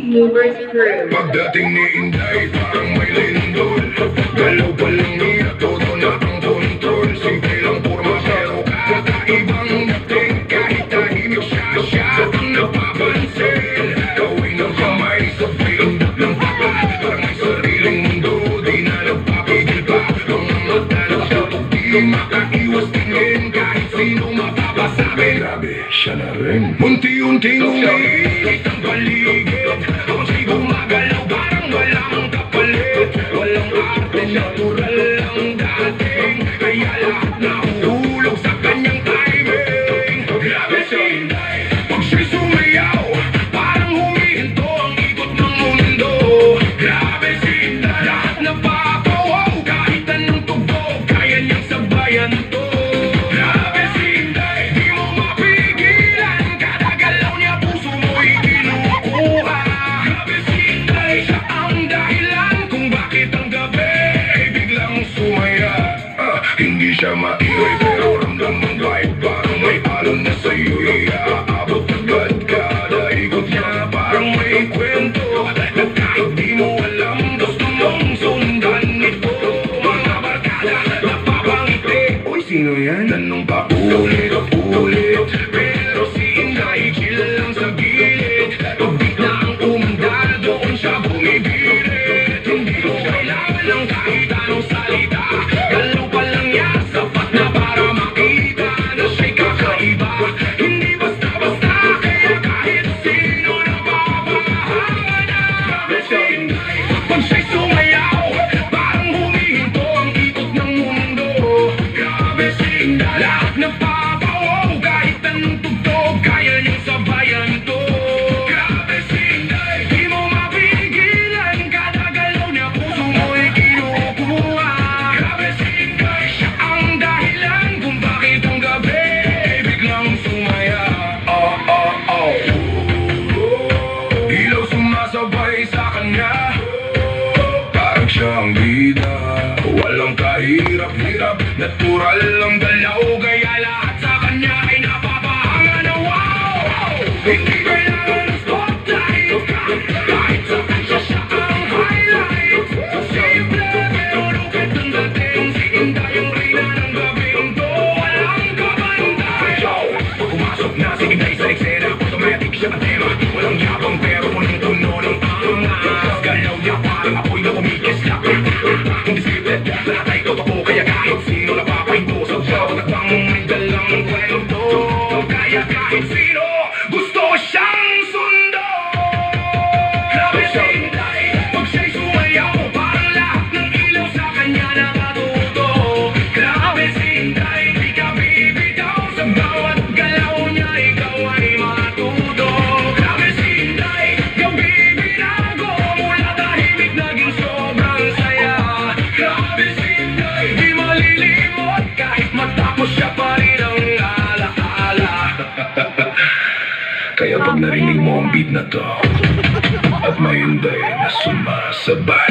Movers Crew. Pagdating ni Inday, parang may lindol. Galaw pa lang niya, todo na ang control. Simple lang forma pero kakaibang dating. Kahit tahimik siya ang napapansin. Gawin ng kamay sa pindot ng papa. Parang may sariling mundo, di na nagpapigil pa. Ang mata na siya, di makaiwas tingin. Kahit sino mapapasabi, grabe siya na rin. Unti-unting umiikit ang paligid. Ang siya'y gumagalaw parang walang kapalit. Walang arte, natural lang dating. Kaya lahat nahulog sa kanyang timing. Grabe si Inday, pag siya'y sumayaw, parang humihinto ang ikot ng mundo. Grabe si Inday, lahat napapawaw. Kahit anong tugtog, kaya niyang sabayan to. Grabe si Inday, di mo mapigilan. Kada galaw niya, puso mo'y kinukuha. Grabe si Inday, siya ang dahilan kung bakit ang gabi ay biglang sumaya. Hindi siya maingay pero ramdam ang vibe. Parang may alon na sa'yo'y aabot agad. Kada ikot niya parang may kwento na kahit di mo alam, gusto mong sundan ito. Mga barkada napapangiti. Uy, sino yan? Tanong pa ulit. Pero si Inday chill lang sa gilid. Pag biglang umandar, doon siya bumibirit. Hindi ko kailangan ng kahit anong salita. Galaw pa lang niya, sapat na para makita na siya'y kakaiba. Hindi basta-basta, kaya kahit sino napapahanap. Grabe si Inday, pag siya'y sumayaw, parang humihinto ang ikot ng mundo. Grabe si Inday, lahat napapawaw. Kahit anong tugtog, kaya niyang sabayan to. Grabe si Inday, di mo mapigilan. Kada galaw niya, puso mo'y kinukuha. Grabe si Inday, siya ang dahilan kung bakit ang gabi ay biglang sumaya. Ilaw sumasabay sa kanya, parang siya ang bida. Walang kahirap-hirap, natural ang galaw. Kaya lahat sa kanya ay napapahanga na wow. Hindi kailangan ng spotlight, kahit sa kanya siya ang highlight. Simple pero lupit ang dating. Si Inday ang reyna ng gabing to, walang kabantay. Pag pumasok na si Inday sa eksena, automatic siya ang tema. Walang yabang pero punong-puno ng angas. Galaw niya parang apoy na kumikislap. Hindi scripted, lahat ay totoo. Kaya kahit sino napapahinto sa bawat takbang may dalang kwento. Kaya kahit sino gusto siyang sundo. Grabe si Inday, pag siya'y sumayaw, parang lahat ng ilaw sa kanya nakatuto. Grabe si Inday, di ka bibitaw. Sa bawat galaw niya, ikaw ay matuto. Grabe si Inday, gabi binago. Mula tahimik naging sobrang saya. Grabe si Inday, di malilimot. Kahit matapos siya pa rin ang alaala. Kaya pag narinig mo ang beat na to, at may Inday na sumasabay,